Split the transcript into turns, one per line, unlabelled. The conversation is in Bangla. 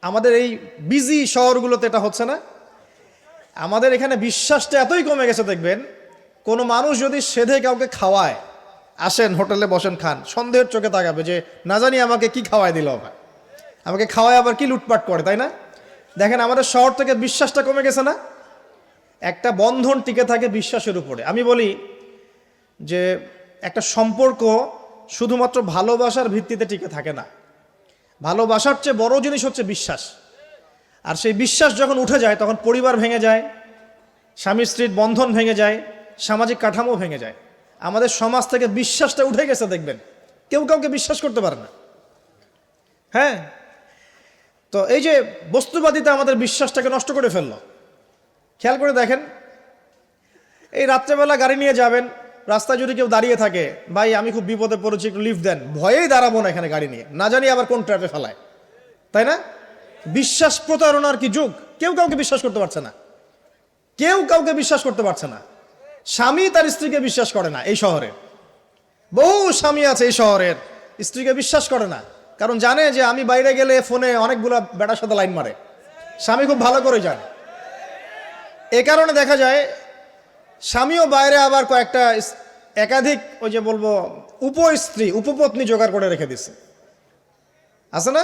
আমাদের এই বিজি শহরগুলোতে এটা হচ্ছে না। আমাদের এখানে বিশ্বাসটা এতই কমে গেছে, দেখবেন কোনো মানুষ যদি সেধে কাউকে খাওয়ায়, আসেন হোটেলে বসেন খান, সন্দেহের চোখে তাকাবে যে না জানি আমাকে কি খাওয়ায় দিল, আমাকে খাওয়ায় আবার কি লুটপাট করে, তাই না? দেখেন আমাদের শহর থেকে বিশ্বাসটা কমে গেছে না। একটা বন্ধন টিকে থাকে বিশ্বাসের উপরে। আমি বলি যে একটা সম্পর্ক শুধুমাত্র ভালোবাসার ভিত্তিতে টিকে থাকে না। ভালোবাসার চেয়ে বড় জিনিস হচ্ছে বিশ্বাস। আর সেই বিশ্বাস যখন উঠে যায় তখন পরিবার ভেঙে যায়, স্বামী স্ত্রীর বন্ধন ভেঙে যায়, সামাজিক কাঠামো ভেঙে যায়। আমাদের সমাজ থেকে বিশ্বাসটা উঠে গেছে, দেখবেন কেউ কাউকে বিশ্বাস করতে পারে না। হ্যাঁ, তো এই যে বস্তুবাদিতা আমাদের বিশ্বাসটাকে নষ্ট করে ফেললো। খেয়াল করে দেখেন, এই রাত্রেবেলা গাড়ি নিয়ে যাবেন, রাস্তায় যদি কেউ দাঁড়িয়ে থাকে, ভাই আমি খুব বিপদে পড়েছি একটু লিফট দেন, ভয়েই দাঁড়াবো না এখানে গাড়ি নিয়ে, না জানি আবার কোন ট্র্যাপে ফেলায়, তাই না? বিশ্বাস প্রতারণার কি যুগ! কেউ কাউকে বিশ্বাস করতে পারছে না, কেউ কাউকে বিশ্বাস করতে পারছে না। স্বামী তার স্ত্রীকে বিশ্বাস করে না। এই শহরে বহু স্বামী আছে এই শহরের, স্ত্রীকে বিশ্বাস করে না, কারণ জানে যে আমি বাইরে গেলে ফোনে অনেকগুলো বেটার সাথে লাইন মারে। স্বামী খুব ভালো করে জানে। এ কারণে দেখা যায় স্বামীও বাইরে আবার কয়েকটা একাধিক ওই যে বলবো উপস্ত্রী উপপত্নী জোগাড় করে রেখে দিছে, আছে না?